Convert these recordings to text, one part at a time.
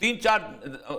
3-4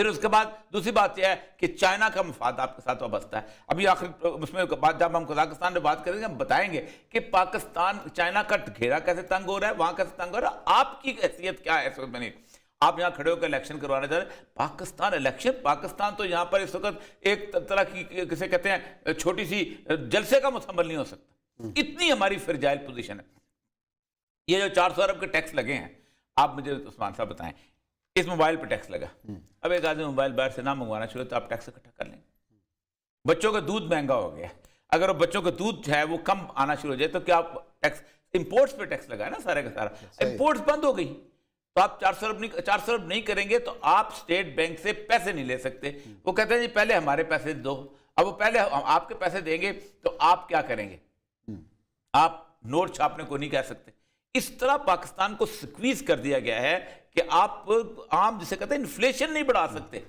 پھر اس کے بعد دوسری بات یہ ہے کہ چائنا کا مفاد آپ کے ساتھ وابستہ ہے. ابھی آخر اس میں بات جب ہم قزاقستان میں بات کریں گے ہم بتائیں گے کہ پاکستان چائنا کا گھیرا کیسے تنگ ہو رہا ہے, وہاں کیسے تنگ ہو رہا ہے, آپ کی حیثیت کیا ہے اس وقت. آپ یہاں کھڑے ہو کے الیکشن کروانے جا رہے ہیں. پاکستان الیکشن, پاکستان تو یہاں پر اس وقت ایک طرح کی کسے کہتے ہیں چھوٹی سی جلسے کا مکمل نہیں ہو سکتا, اتنی ہماری فرجائل پوزیشن ہے. یہ جو 400 ارب کے ٹیکس لگے ہیں, آپ مجھے عثمان صاحب بتائیں, اس موبائل پہ ٹیکس لگا, اب ایک آدمی موبائل باہر سے نہ منگوانا شروع تو آپ ٹیکس اکٹھا کر لیں. بچوں کا دودھ مہنگا ہو گیا, اگر وہ بچوں کا دودھ جو ہے وہ کم آنا شروع ہو جائے تو کیا آپ ٹیکس, امپورٹس پہ ٹیکس لگا ہے نا سارے کا سارا, امپورٹس بند ہو گئی تو آپ 400 ارب نہیں کریں گے تو آپ اسٹیٹ بینک سے پیسے نہیں لے سکتے. وہ کہتے ہیں جی پہلے ہمارے پیسے دو, اب وہ پہلے آپ کے پیسے دیں گے تو آپ کیا کریں گے, آپ نوٹ چھاپنے کو نہیں کہہ سکتے. اس طرح پاکستان کو سکویز کر دیا گیا ہے کہ آپ عام جسے کہتے ہیں انفلیشن نہیں بڑھا سکتے.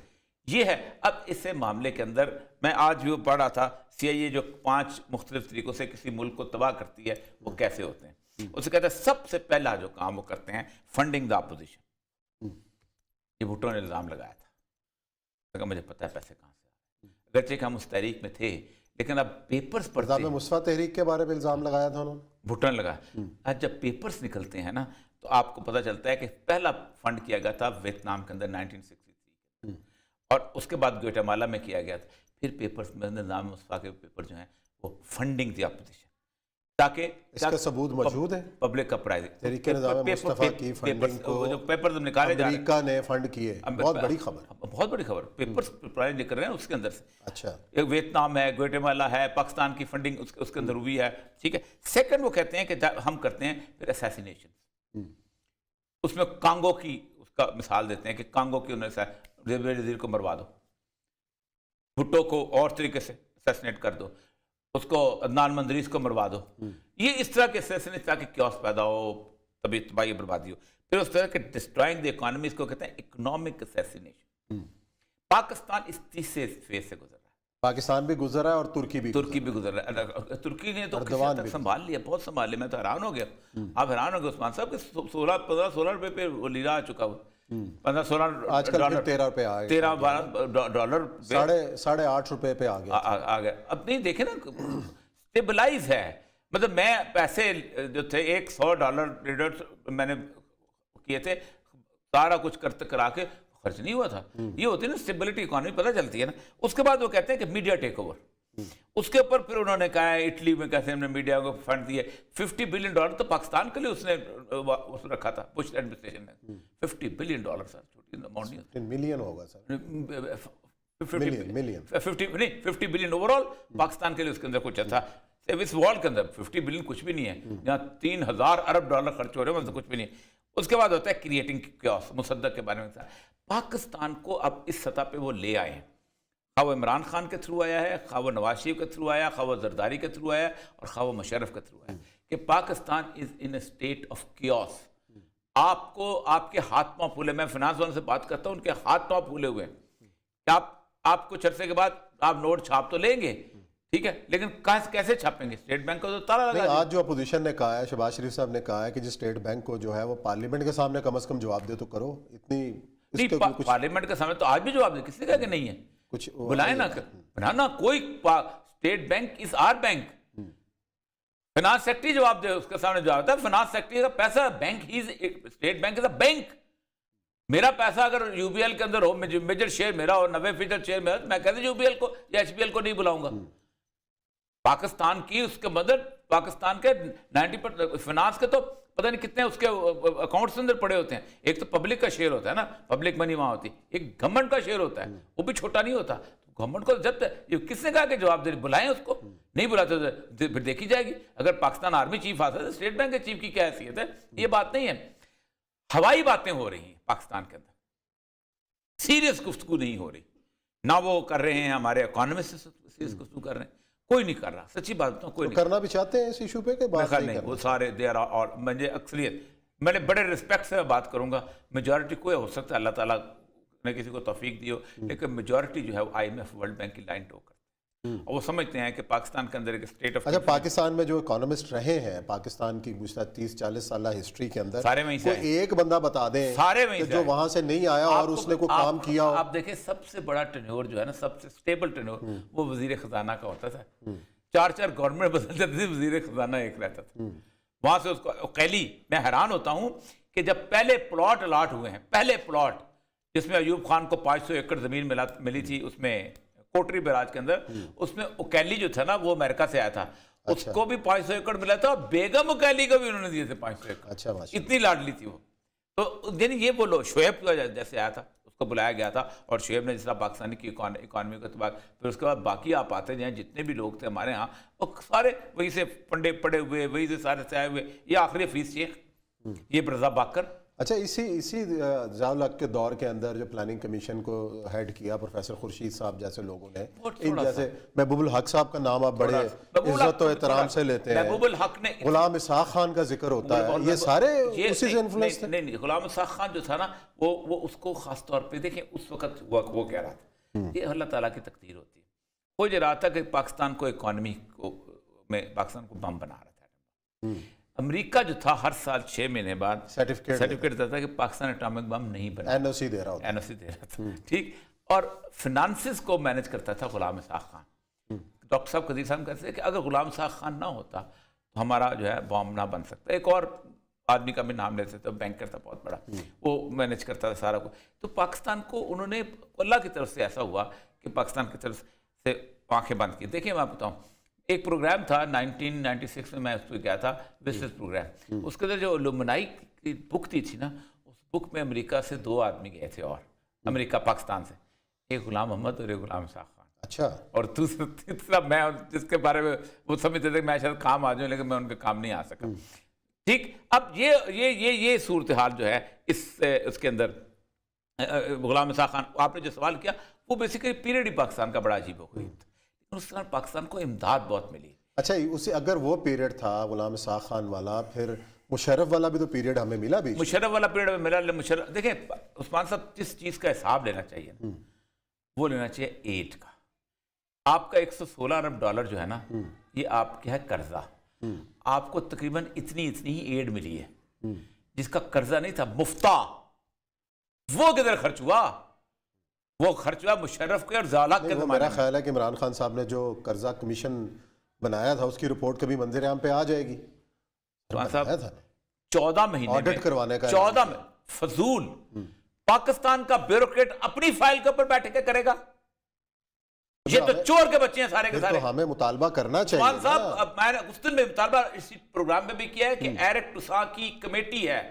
یہ ہے. اب اس معاملے کے اندر میں آج بھی پڑھ رہا تھا CIA جو 5 مختلف طریقوں سے کسی ملک کو تباہ کرتی ہے وہ کیسے ہوتے ہیں. اسے کہتے ہیں سب سے پہلا جو کام وہ کرتے ہیں فنڈنگ دا اپوزیشن. یہ بھٹو نے الزام لگایا تھا, مجھے پتا ہے پیسے کہاں سے آ رہے ہیں, اگرچہ کہ ہم اس تحریک میں تھے لیکن اب پیپرز پڑھتے ہیں. مصطفیٰ تحریک کے بارے میں الزام لگایا تھا انہوں نے, بھٹو نے لگایا. آج جب پیپرز نکلتے ہیں نا تو آپ کو پتہ چلتا ہے کہ پہلا فنڈ کیا گیا تھا ویتنام کے اندر 1963 اور اس کے بعد گویٹامالا میں کیا گیا تھا. پھر پیپرز میں نظام مصطفیٰ کے پیپر جو ہیں وہ فنڈنگ دی اپوزیشن, تاکہ اس کا ثبوت موجود ہے. پبلک اپرائزنگ تحریک نظام مصطفیٰ کی فنڈنگ کو جو پیپرز نکالے جا رہے ہیں, امریکہ نے فنڈ کیے, بہت بڑی خبر, بہت بڑی خبر. پیپرز پرائز نکل رہے ہیں اس کے اندر سے. اچھا, ایک ویتنام ہے, گویٹامالا ہے, پاکستان کی فنڈنگ اس کے اندر ہوئی ہے. ٹھیک ہے. سیکنڈ وہ کہتے ہیں کہ ہم کرتے ہیں پھر اسیسینیشن. اس میں کانگو کی اس کا مثال دیتے ہیں کہ کانگو کی انہوں نے وزیر کو مروا دو, بھٹو کو اور طریقے سے اسیسینیٹ کر دو, اس کو عدنان مندریس کو مروا دو. یہ اس طرح کے اسیسینیٹ تاکہ کیوس پیدا ہو, تبھی تباہی بربادی ہو. پھر اس طرح کے ڈسٹرائنگ دی اکانومی, اس کو کہتے ہیں اکنامک اسیسینیشن. پاکستان اس تیسرے فیز سے گزر رہا ہے. پاکستان بھی گزر رہا ہے اور ترکی بھی گزر رہا ہے. ترکی نے تو کسی حد تک سنبھال لیا, بہت سنبھال لیا. میں تو حیران ہو گیا. آپ حیران ہو گئے عثمان صاحب کہ 15-16 روپے پہ وہ لیرا آ چکا ہوا, 15-16 آج کل 13 روپے آ گئے, 13-12 ڈالر 8.5 روپے پہ آ گیا. اب نہیں دیکھیں نا اسٹیبلائز ہے. مطلب میں پیسے جو تھے $100 میں نے کیے تھے, سارا کچھ کرا کے خرچ نہیں ہوا تھا. یہ ہوتی ہے نا اسٹیبلٹی اکانومی, پتہ چلتی ہے نا. اس کے بعد وہ کہتے ہیں کہ میڈیا ٹیک اوور. اس کے اوپر پھر انہوں نے کہا ہے اٹلی میں کیسے ہم نے میڈیا کو فنڈ دیے. $50 بلین تو پاکستان کے لیے اس نے رکھا تھا بش ایڈمنسٹریشن نے. $50 بلین سر, چھوٹی اماؤنٹ نہیں, ملین ہوگا سر, 50 بلین اوور آل پاکستان کے لیے اس کے اندر کچھ تھا. اس وارلڈ کے اندر 50 بلین کچھ بھی نہیں ہے, جہاں $3000 ارب خرچ ہو رہے ہیں وہاں کچھ بھی نہیں ہے. اس کے بعد ہوتا ہے کریٹنگ کیوس. مصدق کے بارے میں پاکستان کو اب اس سطح پہ وہ لے آئے ہیں, خواہ وہ عمران خان کے تھرو آیا ہے, خواہ وہ نواز شریف کے تھرو آیا, خواہ وہ زرداری کے تھرو آیا, اور خواہ وہ مشرف کے تھرو آیا, کہ پاکستان از ان اے اسٹیٹ آف کیوس. آپ کو آپ کے ہاتھ پاؤں پھولے, میں فنانس والوں سے بات کرتا ہوں, ان کے ہاتھ پاؤں پھولے ہوئے ہیں کہ آپ کچھ عرصے کے بعد آپ نوٹ چھاپ تو لیں گے, ٹھیک ہے, لیکن کیسے چھاپیں گے؟ اسٹیٹ بینک کو تو تالا لگا. آج جو اپوزیشن نے کہا ہے, شہباز شریف صاحب نے کہا ہے کہ جس اسٹیٹ بینک کو جو ہے وہ پارلیمنٹ کے سامنے کم از کم جواب دے تو کرو. اتنی پارلیمنٹ کے سامنے تو آج بھی جواب دے, کس نے کہا کہ نہیں ہے, کچھ بلائیں نا بنانا. کوئی state bank is our bank. Finance secretary جواب دے, اس کے سامنے جواب ہوتا ہے فنانس سیکٹری کا پیسہ bank he, state bank is a bank. میرا پیسہ اگر UBL کے اندر ہو, میجر شیئر میرا ہو, 90% شیئر میرا, میں کہتے UBL کو یا HBL کو نہیں بلاؤں گا. پاکستان کی اس کے مدد, پاکستان کے 90% فنانس کے تو پتہ نہیں کتنے اس کے اکاؤنٹس اندر پڑے ہوتے ہیں. ایک تو پبلک کا شیئر ہوتا ہے نا, پبلک منی وہاں ہوتی ہے, ایک گورنمنٹ کا شیئر ہوتا ہے, وہ بھی چھوٹا نہیں ہوتا. گورنمنٹ کو جب کس نے کہا کہ جواب دے, بلائیں اس کو, نہیں بلاتے پھر دیکھی جائے گی. اگر پاکستان آرمی چیف آتا ہے تو اسٹیٹ بینک کے چیف کی کیا حیثیت ہے؟ یہ بات نہیں ہے. ہوائی باتیں ہو رہی ہیں پاکستان کے اندر, سیریس گفتگو نہیں ہو رہی. نہ وہ کر رہے ہیں ہمارے اکانومسٹ سیریس گفتگو کر رہے ہیں, کوئی نہیں کر رہا. سچی بات بتاؤں, کوئی نہیں کرنا بھی چاہتے ہیں اس ایشو پہ کہ بات نہیں. وہ سارے دیر, اور مجھے اکثریت, میں نے بڑے رسپیکٹ سے بات کروں گا. میجورٹی کوئی ہو سکتا ہے, اللہ تعالیٰ نے کسی کو توفیق دی ہو, لیکن میجورٹی جو ہے وہ IMF ورلڈ بینک کی لائن ٹو کرتے ہیں. اور وہ سمجھتے ہیں کہ پاکستان کے اندر ایک اسٹیٹ آف اچھا پاکستان میں جو اکانومسٹ رہے ہیں پاکستان کی گزشتہ 30-40 سالہ ہسٹری کے اندر سارے وہیں سے کوئی ایک بندہ بتا دیں سارے وہیں کہ سے جو وہاں سے نہیں آیا اور اس نے کوئی کام کیا ہو. آپ دیکھیں سب سے بڑا ٹینیور جو ہے نا، سب سے سٹیبل ٹینیور وہ وزیر خزانہ کا ہوتا تھا. 4 گورنمنٹ بدلتے تھے، وزیر خزانہ ایک رہتا تھا. وہاں سے اس کو قیلی، میں حیران ہوتا ہوں کہ جب پہلے پلاٹ الاٹ ہوئے ہیں، پہلے پلاٹ جس میں ایوب خان کو 500 ایکڑ زمین ملی تھی، اس میں کوٹری براج کے اندر، اس میں اکیلی جو تھا نا وہ امریکہ سے آیا تھا، اس کو بھی 500 ایکڑ ملا تھا، اور بیگم اکیلی کو بھی انہوں نے دیے تھے 500 ایکڑ. اچھا اتنی لاڈلی تھی وہ. تو یعنی یہ وہ لو شعیب جیسے آیا تھا، اس کو بلایا گیا تھا، اور شعیب نے جس طرح پاکستانی کی اکانومی کو اعتبار، پھر اس کے بعد باقی آپ آتے جائیں جتنے بھی لوگ تھے ہمارے ہاں، وہ سارے وہی سے پنڈے پڑے ہوئے، وہی سے سارے سے آئے ہوئے. یہ آخری حفیظ شیخ، یہ مرزا باقر. اچھا اسی ضیاء الحق کے دور کے اندر جو پلاننگ کمیشن کو ہیڈ کیا پروفیسر خورشید صاحب جیسے لوگوں نے، ان جیسے محبوب الحق صاحب کا نام آپ بڑے عزت و احترام سے لیتے ہیں، محبوب الحق نے، غلام اسحاق خان کا ذکر ہوتا ہے، یہ سارے اسی سے انفلوئنس تھے. نہیں، غلام اسحاق خان جو تھا نا وہ اس کو خاص طور پہ دیکھیں اس وقت وہ کہہ رہا تھا، یہ اللہ تعالیٰ کی تقدیر ہوتی ہے. وہ جو رہا تھا کہ پاکستان کو اکانومی میں پاکستان کو بم بنا رہا تھا. امریکہ جو تھا ہر سال 6 مہینے بعد سرٹیفکیٹ دیتا تھا کہ پاکستان ایٹامک بم نہیں بنا، این او سی دے رہا تھا. ٹھیک. اور فنانسز کو مینج کرتا تھا غلام اسحاق خان. ڈاکٹر صاحب قدیر صاحب کہتے ہیں کہ اگر غلام اسحاق خان نہ ہوتا تو ہمارا جو ہے بم نہ بن سکتا. ایک اور آدمی کا بھی نام لیتے تھے، بینکر تھا بہت بڑا، وہ مینج کرتا تھا سارا کو. تو پاکستان کو انہوں نے اللہ کی طرف سے ایسا ہوا کہ پاکستان کی طرف سے آنکھیں بند کی. دیکھیں میں آپ بتاؤں، ایک پروگرام تھا 1996 میں اس پہ گیا تھا، بزنس پروگرام. اس کے اندر جو لومنائی کی بک دی تھی نا، اس بک میں امریکہ سے 2 آدمی گئے تھے، اور امریکہ پاکستان سے، ایک غلام محمد اور ایک غلام اسحاق خان. اچھا. اور تیسرا میں، جس کے بارے میں وہ سمجھتے تھے کہ میں شاید کام آ جاؤں، لیکن میں ان کے کام نہیں آ سکا. ٹھیک. اب یہ صورتحال جو ہے اس کے اندر غلام اسحاق خان، آپ نے جو سوال کیا وہ بیسیکلی پیریڈ ہی پاکستان کا بڑا عجیب ہو گئی. اس طرح پاکستان کو امداد بہت ملی. اچھا اسے اگر وہ پیریڈ تھا غلام اسحاق خان والا، پھر مشرف والا بھی تو پیریڈ ہمیں ملا بھی. مشرف والا پیریڈ میں ملا. مشرف دیکھیں عثمان صاحب جس چیز کا حساب لینا چاہیے وہ لینا چاہیے ایڈ کا. آپ کا $116 ارب جو ہے نا، یہ آپ کیا ہے قرضہ. آپ کو تقریباً اتنی ہی ایڈ ملی ہے، جس کا قرضہ نہیں تھا مفتا. وہ کدھر خرچ ہوا؟ وہ خرچ ہوا مشرف کے اور ضیاء کے زمانے. میرا خیال ہے کہ عمران خان صاحب نے جو قرضہ کمیشن بنایا تھا اس کی رپورٹ کبھی منظر عام پہ آ جائے گی. عثمان صاحب 14 مہینے آڈٹ کروانے کا 14 میں فضول پاکستان کا بیوروکریٹ اپنی فائل کے اوپر بیٹھ کے کرے گا. یہ تو چور کے بچے ہیں سارے کے سارے. ہمیں مطالبہ کرنا چاہیے. عثمان صاحب میں نے اس دن میں مطالبہ اسی پروگرام میں بھی کیا ہے کہ ایرک ٹوسا کی کمیٹی ہے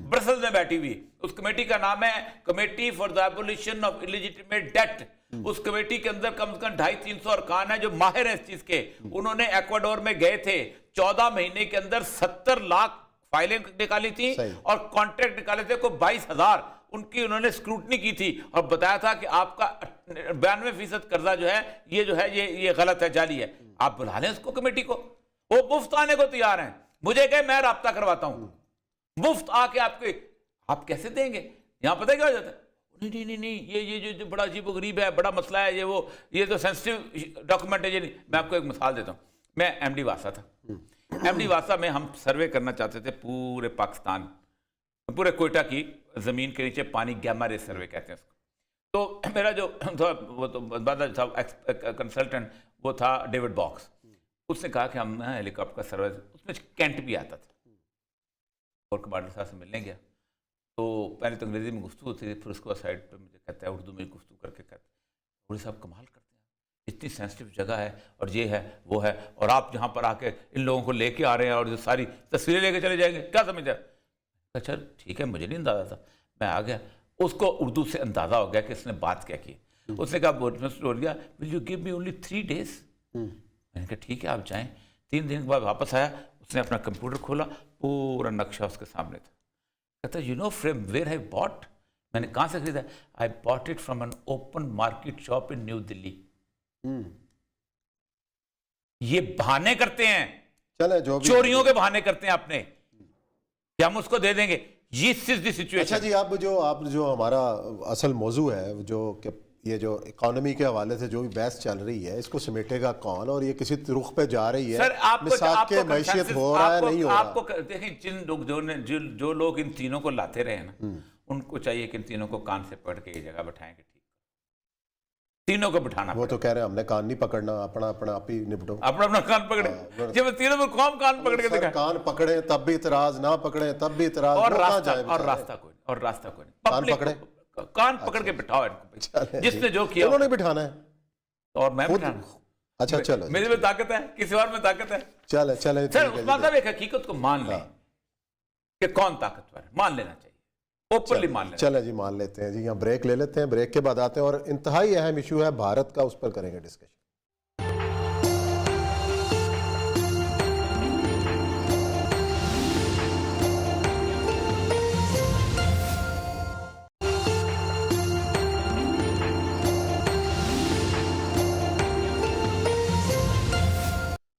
برسلز میں بیٹھی ہوئی. اس کمیٹی کا نام ہے committee for the abolition of illegitimate debt. اس کمیٹی کے اندر کم از کم 250-300 ارکان ہیں جو ماہر ہیں اس چیز کے. انہوں نے ایکواڈور میں گئے تھے، 14 مہینے کے اندر 70 لاکھ فائلیں نکالی تھی اور کانٹریکٹ نکالے تھے کو 22,000. ان کی انہوں نے سکروٹنی کی تھی اور بتایا تھا کہ آپ کا 92% قرضہ جو ہے یہ غلط ہے، جعلی ہے. آپ بلا لیں اس کو کمیٹی کو، وہ مفت آنے کو تیار ہیں. مجھے کہ میں رابطہ کرواتا ہوں، مفت آ کے آپ کیسے دیں گے؟ یہاں پتہ کیا ہو جاتا ہے، نہیں یہ جو بڑا عجیب و غریب ہے، بڑا مسئلہ ہے، یہ تو سینسٹیو ڈاکومنٹ ہے. میں آپ کو ایک مثال دیتا ہوں. میں ایم ڈی واسا تھا. ایم ڈی واسا میں ہم سروے کرنا چاہتے تھے پورے پاکستان، پورے کوئٹہ کی زمین کے نیچے پانی، گیما رے سروے کہتے ہیں اس کو. تو میرا جو تھا وہ تو تھا کنسلٹنٹ، وہ تھا ڈیوڈ باکس. اس نے کہا کہ ہم ہیلی کاپٹر کا سروے، اس میں کینٹ بھی آتا تھا. اور کمانڈر صاحب سے ملنے گیا تو پہلے تو انگریزی میں گفتگو تھی، پھر اس کو سائڈ پہ مجھے کہتا ہے اردو میں گفتگو کر کے کہتا ہے پوری صاحب کمال کرتے ہیں، اتنی سینسٹیو جگہ ہے اور یہ ہے وہ ہے، اور آپ جہاں پر آ کے ان لوگوں کو لے کے آ رہے ہیں اور جو ساری تصویریں لے کے چلے جائیں گے، کیا سمجھا؟ اچھا ٹھیک ہے، مجھے نہیں اندازہ تھا. میں آ گیا، اس کو اردو سے اندازہ ہو گیا کہ اس نے بات کیا کی. اس نے کہا will you give me only 3 days. میں نے کہا ٹھیک ہے آپ جائیں. 3 دن کے بعد واپس آیا، اس نے اپنا کمپیوٹر کھولا، پورا نقشہ اس کے سامنے تھا. کہتا you know from where I bought. میں نے کہاں سے خریدا؟ I bought it from an open market shop in new Delhi. یہ بہانے کرتے ہیں، چوریوں کے بہانے کرتے ہیں اپنے کہ ہم اس کو دے دیں گے. یہ سچویشن. اچھا جی، آپ جو ہمارا اصل موضوع ہے جو کہ یہ جو اکانومی کے حوالے سے جو بھی بحث چل رہی ہے اس کو سمیٹے گا کون, اور یہ کسی رخ پہ جا رہی ہے؟ سر آپ مساق کے معیشت ہو رہا ہے نہیں ہو رہا؟ آپ کو دیکھیں جن لوگ جو لوگ ان تینوں کو لاتے رہے نا, ان کو چاہیے کہ ان تینوں کو کان سے پکڑ کے یہ جگہ بٹھائیں گے, ٹھیک تینوں کو بٹھانا. وہ تو کہہ رہے ہیں ہم نے کان نہیں پکڑنا, اپنا اپنا آپ ہی نپٹو, اپنا کان پکڑے. جب تینوں کو قوم کان پکڑ کے سر دکھا, کان پکڑے تب بھی اعتراض, نہ پکڑے تب بھی اعتراض, اور وہ کہاں جائے راستہ کوئی نہیں, اور راستہ کوئی نہیں. کان پکڑے, کان پکڑ کے بٹھاؤ ان کو, جس نے جو کیا انہوں نے بٹھانا ہے اور میں بٹھانا. اچھا چلو میرے میں طاقت ہے, کسی اور میں طاقت ہے. چلے چلے سر عثمان صاحب ایک حقیقت کو مان لیں کہ کون طاقتور ہے, مان لینا چاہیے, اوپنلی مان لینا. چلے جی مان لیتے ہیں جی, یہاں بریک لے لیتے ہیں, بریک کے بعد آتے ہیں اور انتہائی اہم ایشو ہے بھارت کا, اس پر کریں گے ڈسکشن.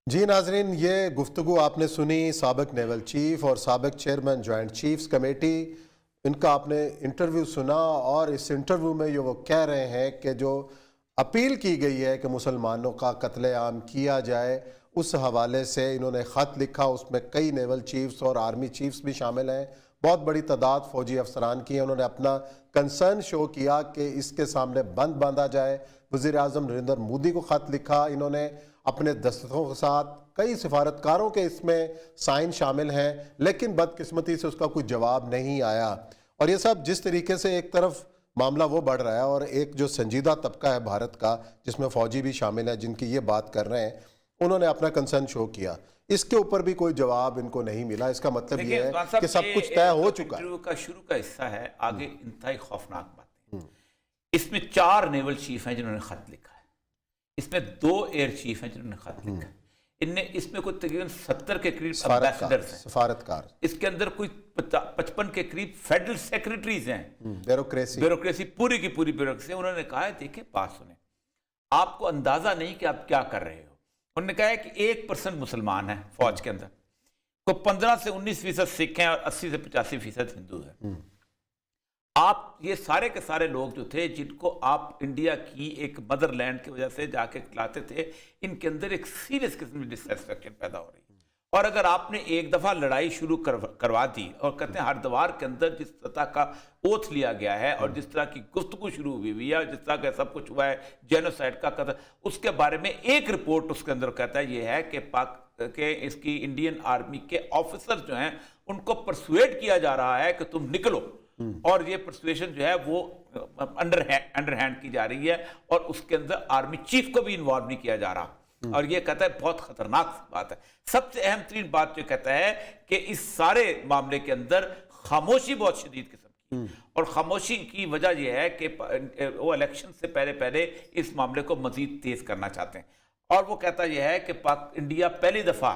جی ناظرین, یہ گفتگو آپ نے سنی سابق نیول چیف اور سابق چیئرمین جوائنٹ چیفز کمیٹی, ان کا آپ نے انٹرویو سنا, اور اس انٹرویو میں یہ وہ کہہ رہے ہیں کہ جو اپیل کی گئی ہے کہ مسلمانوں کا قتل عام کیا جائے, اس حوالے سے انہوں نے خط لکھا, اس میں کئی نیول چیفز اور آرمی چیفز بھی شامل ہیں, بہت بڑی تعداد فوجی افسران کی ہیں. انہوں نے اپنا کنسرن شو کیا کہ اس کے سامنے بند باندھا جائے. وزیر اعظم نریندر مودی کو خط لکھا, انہوں نے اپنے دستخطوں کے ساتھ, کئی سفارتکاروں کے اس میں سائن شامل ہیں, لیکن بدقسمتی سے اس کا کوئی جواب نہیں آیا. اور یہ سب جس طریقے سے ایک طرف معاملہ وہ بڑھ رہا ہے, اور ایک جو سنجیدہ طبقہ ہے بھارت کا جس میں فوجی بھی شامل ہیں جن کی یہ بات کر رہے ہیں, انہوں نے اپنا کنسرن شو کیا, اس کے اوپر بھی کوئی جواب ان کو نہیں ملا. اس کا مطلب یہ ہے کہ سب کچھ طے ہو چکا ہے. کا شروع کا حصہ ہے, آگے انتہائی خوفناک باتیں. اس میں 4 نیول چیف ہیں جنہوں نے خط لکھا ہے, اس میں 2 ایئر چیف ہیں جنہوں نے خط لکھا ہے. اس میں کوئی تقریباً 70 کے قریب امبیسڈرز ہیں, سفارتکار. اس کے اندر کوئی 55 کے قریب فیڈرل سیکریٹریز ہیں, بیوروکریسی پوری کی پوری بیوروکریسی. انہوں نے کہا ہے دیکھیں بات سنیں, آپ کو اندازہ نہیں کہ آپ کیا کر رہے ہو. انہوں نے کہا ہے کہ 1% مسلمان ہیں فوج کے اندر, کو 15 سے 19% سکھ ہیں اور 80 سے 85% ہندو ہیں. آپ یہ سارے کے سارے لوگ جو تھے جن کو آپ انڈیا کی ایک مدر لینڈ کی وجہ سے جا کے لاتے تھے, ان کے اندر ایک سیریس قسم کی ڈسسیٹسفیکشن پیدا ہو رہی ہے. اور اگر آپ نے ایک دفعہ لڑائی شروع کروا دی, اور کہتے ہیں ہر دوار کے اندر جس طرح کا اوتھ لیا گیا ہے اور جس طرح کی گفتگو شروع ہوئی ہے اور جس طرح کا سب کچھ ہوا ہے, جینوسائیڈ کا قتل, اس کے بارے میں ایک رپورٹ اس کے اندر کہتا ہے یہ ہے کہ اس کی انڈین آرمی کے آفیسر جو ہیں ان کو پرسویٹ کیا جا رہا ہے کہ تم نکلو, اور یہ پرسویشن جو ہے وہ انڈر ہینڈ کی جا رہی ہے, اور اس کے اندر آرمی چیف کو بھی انوالو نہیں کیا جا رہا. اور یہ کہتا ہے بہت خطرناک بات ہے. سب سے اہم ترین بات جو کہتا ہے کہ اس سارے معاملے کے اندر خاموشی بہت شدید قسم کی, اور خاموشی کی وجہ یہ ہے کہ وہ الیکشن سے پہلے اس معاملے کو مزید تیز کرنا چاہتے ہیں. اور وہ کہتا یہ ہے کہ انڈیا پہلی دفعہ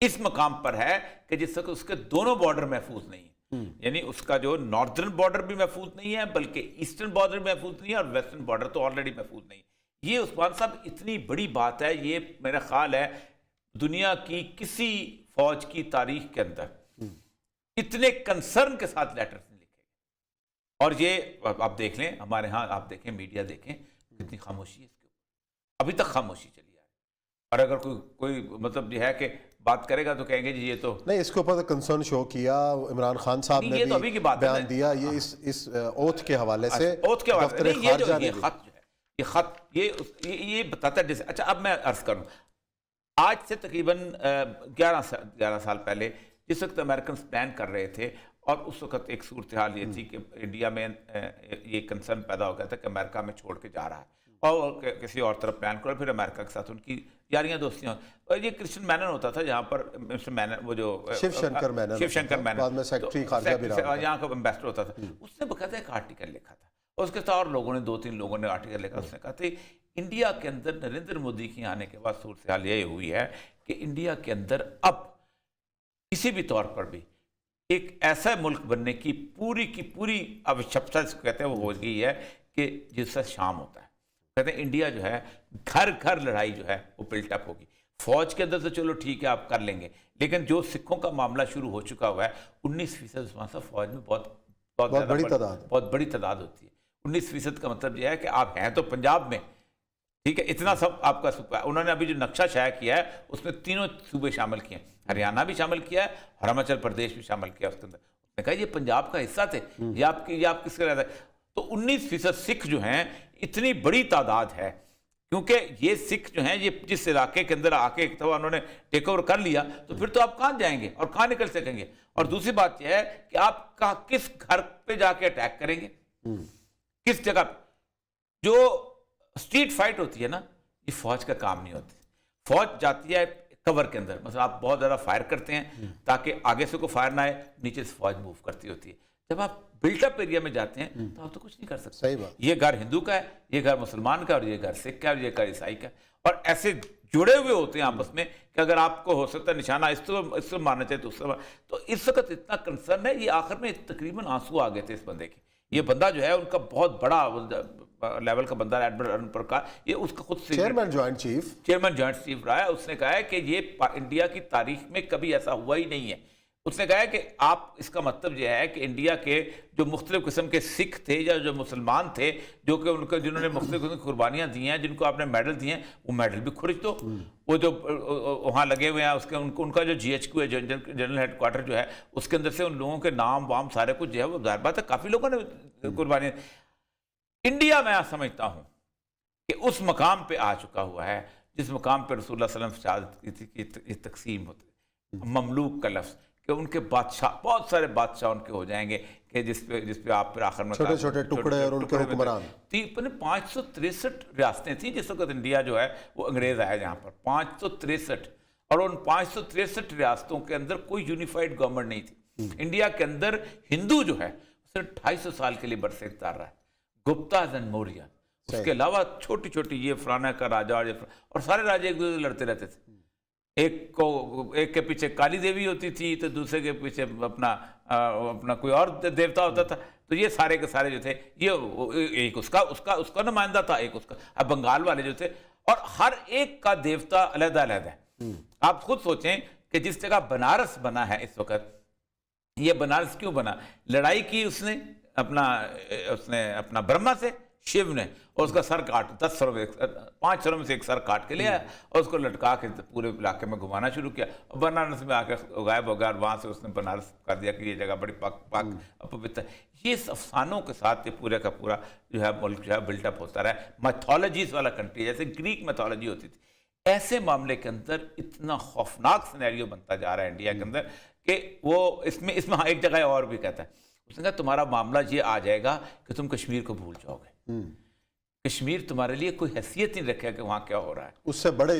اس مقام پر ہے کہ جس سے اس کے دونوں بارڈر محفوظ نہیں ہیں, یعنی اس کا جو ناردرن بارڈر بھی محفوظ نہیں ہے, بلکہ ایسٹرن بارڈر بھی محفوظ نہیں ہے, اور ویسٹرن بارڈر تو آلریڈی محفوظ نہیں. یہ عثمان صاحب اتنی بڑی بات ہے, یہ میرا خیال ہے دنیا کی کسی فوج کی تاریخ کے اندر اتنے کنسرن کے ساتھ لیٹرز نہیں لکھے گئے. اور یہ آپ دیکھ لیں, ہمارے ہاں آپ دیکھیں, میڈیا دیکھیں, کتنی خاموشی ہے اس کے اوپر, ابھی تک خاموشی چلی آ رہی ہے. اور اگر کوئی مطلب یہ ہے کہ بات کرے گا تو کہیں گے جی یہ تو نہیں. اس کے اوپر کنسرن شو کیا عمران خان صاحب نے بھی بیان دیا, یہ اس اوتھ کے حوالے سے, دفتر خارجہ نے یہ خط یہ بتاتا ہے. اچھا اب میں عرض کروں, آج سے تقریباً 11 سال پہلے جس وقت امریکنز پلان کر رہے تھے, اور اس وقت ایک صورتحال یہ تھی کہ انڈیا میں یہ کنسرن پیدا ہو گیا تھا کہ امریکہ میں چھوڑ کے جا رہا ہے, اور کسی اور طرف پلان کرو, پھر امریکہ کے ساتھ ان کی یاریاں دوستیاں. اور یہ کرسچن مینن ہوتا تھا جہاں پر وہ جو شیو شنکر مینن بعد میں سیکرٹری خارجہ بھی رہا, یہاں کا ایمبیسڈر ہوتا تھا. اس نے باقاعدہ ایک آرٹیکل لکھا تھا, اور اس کے ساتھ اور لوگوں نے 2-3 لوگوں نے آرٹیکل لکھا. اس نے کہا تھا انڈیا کے اندر نریندر مودی کے آنے کے بعد صورتحال یہ ہوئی ہے کہ انڈیا کے اندر اب کسی بھی طور پر بھی ایک ایسا ملک بننے کی پوری آوشکتا جس کو کہتے ہیں وہ ہو گئی ہے کہ جس سے شام ہوتا ہے. کہتے ہیں انڈیا جو ہے گھر لڑائی جو ہے وہ بلٹ اپ ہوگی. فوج کے اندر تو چلو ٹھیک ہے آپ کر لیں گے, لیکن جو سکھوں کا معاملہ شروع ہو چکا ہوا ہے, 19% فوج میں بہت بڑی تعداد ہوتی ہے. 19% کا مطلب یہ ہے کہ آپ ہیں تو پنجاب میں، ٹھیک ہے، اتنا سب آپ کا صوبہ ہے۔ انہوں نے ابھی جو نقشہ شائع کیا ہے اس میں تینوں صوبے شامل کیے ہیں، ہریانہ بھی شامل کیا ہے اور ہماچل پردیش بھی شامل کیا اس کے اندر۔ اس نے کہا یہ پنجاب کا حصہ تھے، یہ آپ کس کا رہتا ہے؟ تو 19% سکھ جو ہیں اتنی بڑی تعداد ہے، کیونکہ یہ سکھ جو ہیں یہ جس علاقے کے اندر آ کے ایک دفعہ انہوں نے ٹیک اوور کر لیا تو پھر تو آپ کہاں جائیں گے اور کہاں نکل سکیں گے؟ اور دوسری بات یہ ہے کہ آپ کس گھر پہ جا کے اٹیک کریں گے، کس جگہ پہ؟ جو اسٹریٹ فائٹ ہوتی ہے نا، یہ فوج کا کام نہیں ہوتی۔ فوج جاتی ہے کور کے اندر، مثلا آپ بہت زیادہ فائر کرتے ہیں تاکہ آگے سے کوئی فائر نہ آئے، نیچے سے فوج موو کرتی ہوتی ہے۔ جب آپ بلٹ اپ ایریا میں جاتے ہیں تو آپ تو کچھ نہیں کر سکتے۔ صحیح بات۔ یہ گھر ہندو کا ہے، یہ گھر مسلمان کا، اور یہ گھر سکھ کا، اور یہ گھر عیسائی کا، اور ایسے جڑے ہوئے ہوتے ہیں آپس میں کہ اگر آپ کو ہو سکتا ہے نشانہ اس سے مارنا چاہے تو اس سے تو اس وقت اتنا کنسرن ہے۔ یہ آخر میں تقریباً آنسو آ گئے تھے اس بندے کے۔ یہ بندہ جو ہے ان کا بہت بڑا لیول کا بندہ ہے، ایڈمرل ارون پرکاش، یہ اس کا خود سے چیئرمین جوائنٹ چیف رہا ہے۔ اس نے کہا ہے کہ یہ انڈیا کی تاریخ میں کبھی ایسا ہوا ہی نہیں ہے۔ اس نے کہا ہے کہ آپ اس کا مطلب یہ ہے کہ انڈیا کے جو مختلف قسم کے سکھ تھے یا جو مسلمان تھے، جو کہ ان کو جنہوں نے مختلف قسم کی قربانیاں دی ہیں، جن کو آپ نے میڈل دیے ہیں، وہ میڈل بھی خرچ دو۔ وہ جو وہاں لگے ہوئے ہیں ان کا جو GHQ ہے، جنرل ہیڈ کوارٹر جو ہے، اس کے اندر سے ان لوگوں کے نام وام سارے کچھ جو ہے وہ ظاہر بات ہے کافی لوگوں نے قربانیاں۔ انڈیا میں سمجھتا ہوں کہ اس مقام پہ آ چکا ہوا ہے جس مقام پہ رسول اللہ صلی اللہ علیہ وسلم شہادت کی تھی کہ یہ تقسیم ہوتے، مملوک کا لفظ، کہ ان کے بادشاہ، بہت سارے بادشاہ ان کے ہو جائیں گے کہ جس پہ آپ پھر آخر میں چھوٹے چھوٹے ٹکڑے اور ان کے حکمران۔ 563 ریاستیں تھیں جس وقت انڈیا جو ہے وہ انگریز آیا جہاں پر، 563، اور ان 563 ریاستوں کے اندر کوئی یونیفائڈ گورنمنٹ نہیں تھی۔ انڈیا کے اندر ہندو جو ہے صرف 250 سال کے لیے برسر اختیار رہا ہے، گپتاز اینڈ موریہ۔ اس کے علاوہ چھوٹی چھوٹی یہ فلانا کا راجا اور سارے راجے ایک دوسرے لڑتے رہتے تھے۔ ایک کے پیچھے کالی دیوی ہوتی تھی تو دوسرے کے پیچھے اپنا کوئی اور دیوتا ہوتا تھا، تو یہ سارے کے سارے جو تھے، یہ ایک اس کا نمائندہ تھا، ایک اس کا۔ اب بنگال والے جو تھے، اور ہر ایک کا دیوتا علیحدہ علیحدہ ہے۔ آپ خود سوچیں کہ جس جگہ بنارس بنا ہے اس وقت، یہ بنارس کیوں بنا؟ لڑائی کی اس نے اپنا برہما سے، شیو نے، اور اس کا سر کاٹ 10 سروں میں 5 سروں میں سے ایک سر کاٹ کے لے آیا اور اس کو لٹکا کے پورے علاقے میں گھمانا شروع کیا، اور بنارس میں آ کے غائب ہو گیا، اور وہاں سے اس نے بنارس کر دیا کہ یہ جگہ بڑی پاک پوتر۔ یہ افسانوں کے ساتھ یہ پورے کا پورا جو ہے ملک جو ہے بلٹ اپ ہوتا رہا ہے، میتھولوجیز والا کنٹری، جیسے گریک میتھولوجی ہوتی تھی۔ ایسے معاملے کے اندر اتنا خوفناک سینیریو بنتا جا رہا ہے انڈیا کے اندر کہ وہ اس میں ایک جگہ اور بھی کہتا ہے، اس نے کہا تمہارا معاملہ یہ آ جائے گا کہ تم کشمیر کو بھول جاؤ گے، کشمیر تمہارے لیے کوئی حیثیت نہیں رکھے کہ وہاں کیا ہو رہا ہے، اس سے بڑے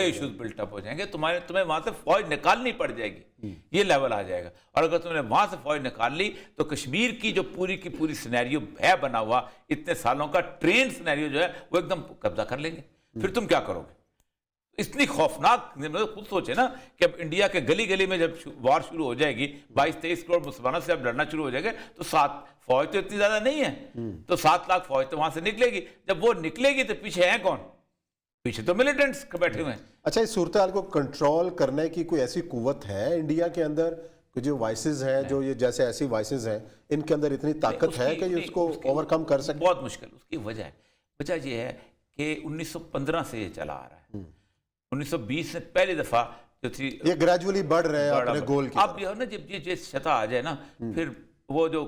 ایشوز بلٹ اپ ہو جائیں گے، تمہیں وہاں سے فوج نکالنی پڑ جائے گی، یہ لیول آ جائے گا۔ اور اگر تم نے وہاں سے فوج نکال لی تو کشمیر کی جو پوری کی پوری سینیریو ہے بنا ہوا اتنے سالوں کا ٹرین سینیریو جو ہے وہ ایک دم قبضہ کر لیں گے، پھر تم کیا کرو گے؟ اتنی خوفناک، خود سوچے نا کہ اب انڈیا کے گلی گلی میں جب وار شروع ہو جائے گی، 22-23 کروڑ مسلمانوں سے اب لڑنا شروع ہو جائے گا، تو فوج تو اتنی زیادہ نہیں ہے، تو 7 لاکھ فوج تو وہاں سے نکلے گی۔ جب وہ نکلے گی تو پیچھے ہیں کون؟ پیچھے تو ملیٹنٹس بیٹھے ہوئے ہیں۔ اچھا، اس صورتحال کو کنٹرول کرنے کی کوئی ایسی قوت ہے انڈیا کے اندر کہ جو وائسز ہیں، جو یہ جیسے ایسی وائسز ہیں، ان کے اندر اتنی طاقت ہے کہ یہ اس کو اوور کم کر سکے؟ بہت مشکل۔ اس کی وجہ یہ ہے کہ 1915 سے یہ چلا آ رہا ہے، 1920 سے پہلی دفعہ جو تھی، یہ گریجولی بڑھ رہے ہیں اپنے گول کی۔ اب یہ نا جب یہ سطح آ جائے نا، پھر وہ جو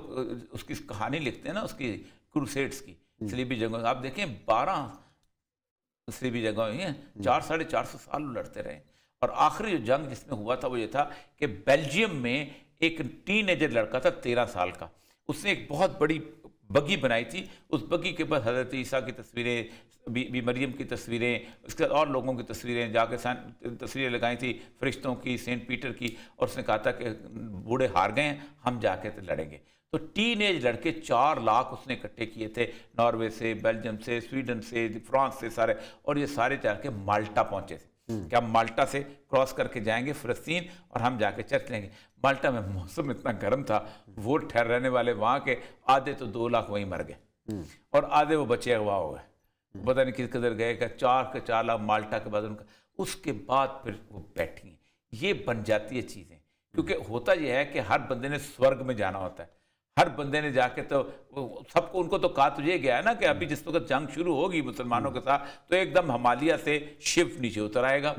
اس کی کہانی لکھتے ہیں نا اس کی کروسیڈز کی، صلیبی جنگوں، آپ دیکھیں 12 صلیبی جنگیں ہوئی ہیں، 400-450 سال لڑتے رہے۔ اور آخری جو جنگ جس میں ہوا تھا وہ یہ تھا کہ بیلجیم میں ایک ٹین ایجر لڑکا تھا 13 سال کا، اس نے ایک بہت بڑی بگی بنائی تھی، اس بگی کے بعد حضرت عیسیٰ کی تصویریں، بی مریم کی تصویریں، اس کے بعد اور لوگوں کی تصویریں، جا کے تصویریں لگائی تھی فرشتوں کی، سینٹ پیٹر کی، اور اس نے کہا تھا کہ بوڑھے ہار گئے ہیں، ہم جا کے لڑیں گے۔ تو ٹین ایج لڑکے 4 لاکھ اس نے اکٹھے کیے تھے، ناروے سے، بیلجیم سے، سویڈن سے، فرانس سے سارے، اور یہ سارے جا کے مالٹا پہنچے تھے کہ ہم مالٹا سے کراس کر کے جائیں گے فلسطین اور ہم جا کے چرچ لیں گے۔ مالٹا میں موسم اتنا گرم تھا، وہ ٹھہر رہنے والے وہاں کے آدھے تو 2 لاکھ وہیں مر گئے اور آدھے وہ بچے اغوا ہو گئے، پتہ نہیں کس قدر گئے کہ 4 لاکھ مالٹا کے بعد ان کا، اس کے بعد پھر وہ بیٹھی ہیں۔ یہ بن جاتی ہے چیزیں، کیونکہ ہوتا یہ ہے کہ ہر بندے نے سورگ میں جانا ہوتا ہے، ہر بندے نے جا کے تو سب کو ان کو تو کہا تجھے گیا ہے نا کہ ابھی جس وقت جنگ شروع ہوگی مسلمانوں کے ساتھ تو ایک دم ہمالیہ سے شیو نیچے اتر آئے گا،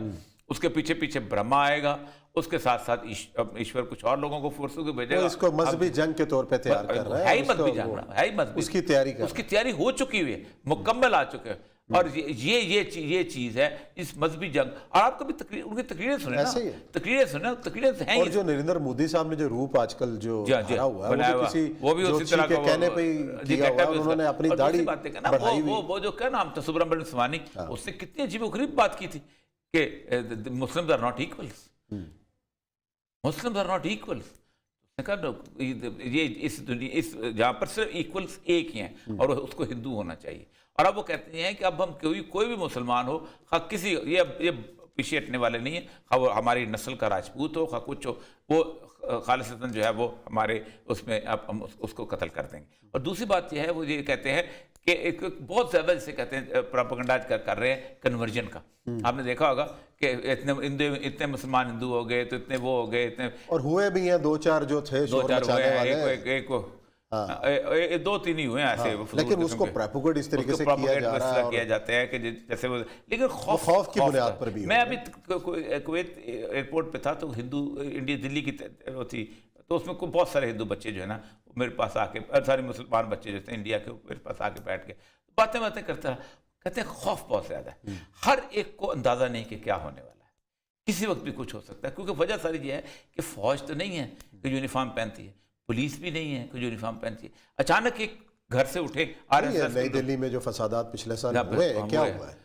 اس کے پیچھے پیچھے برہما آئے گا، اس کے ساتھ ساتھ ایشور کچھ اور لوگوں کو فورسوں کو بھیجے گا. اس کو مذہبی جنگ کے طور پہ تیار کر رہا ہے ہی مذہبی جنگ، ہے ہی مذہبی، اس کی تیاری کر، اس کی تیاری ہو چکی ہوئی ہے، مکمل آ چکے ہیں. اور یہ چیز ہے اس مذہبی جنگ. اور آپ کبھی ان کی تقریریں سنیں نا، تقریریں سنیں، تقریریں ہیں. اور جو نریندر مودی صاحب نے جو روپ آج کل جو بھرا ہوا ہے وہ بھی اسی طرح کا کہنے پہ کیا ہوا ہے، انہوں نے اپنی داڑھی بڑھائی ہوئی. وہ جو کہنا ہم سبرامنیم سوانی، اس نے کتنی عجیب و غریب بات کی تھی کہ Muslims are not equals, Muslims are not equals. یہ اس دنیا اس جہاں پر صرف ایکولز ایک ہی ہیں اور اس کو ہندو ہونا چاہیے. اور اب وہ کہتے ہیں کہ اب ہم کوئی بھی مسلمان ہو، خواہ کسی یہ پیچھے ہٹنے والے نہیں ہیں، خواہ وہ ہماری نسل کا راجپوت ہو، خواہ کچھ ہو، وہ خالصتاً جو ہے وہ ہمارے اس میں اب ہم اس کو قتل کر دیں گے. اور دوسری بات یہ ہے وہ یہ کہتے ہیں کہ ایک بہت زیادہ جسے کہتے ہیں پروپیگنڈا کر رہے ہیں کنورژن کا. آپ نے دیکھا ہوگا کہ اتنے مسلمان ہندو ہو گئے تو اتنے وہ ہو گئے، اتنے اور ہوئے بھی ہیں دو چار جو تھے شور مچانے والے، دو تین ہی ہوئے ہیں ایسے. لیکن اس کو پروپیگنڈ اس طریقے سے کیا جا رہا ہے، کیا جاتا ہے کہ جیسے وہ، لیکن خوف کی بنیاد پر بھی. میں ابھی کویت ایئرپورٹ پہ تھا تو ہندو انڈیا دلی کی تھی، تو اس میں بہت سارے ہندو بچے جو ہے نا میرے پاس آ کے، سارے مسلمان بچے جو تھے انڈیا کے میرے پاس آ کے بیٹھ کے باتیں کرتا رہا. کہتے ہیں خوف بہت زیادہ ہے، ہر ایک کو اندازہ نہیں کہ کیا ہونے والا ہے، کسی وقت بھی کچھ ہو سکتا ہے. کیونکہ وجہ ساری یہ ہے کہ فوج تو نہیں ہے کہ یونیفارم پہنتی ہے، پولیس بھی نہیں ہے کہ یونیفارم پہنتی ہے. اچانک ایک گھر سے اٹھے نئی دلی میں جو فسادات پچھلے سال ہوئے، کیا ہوا ہے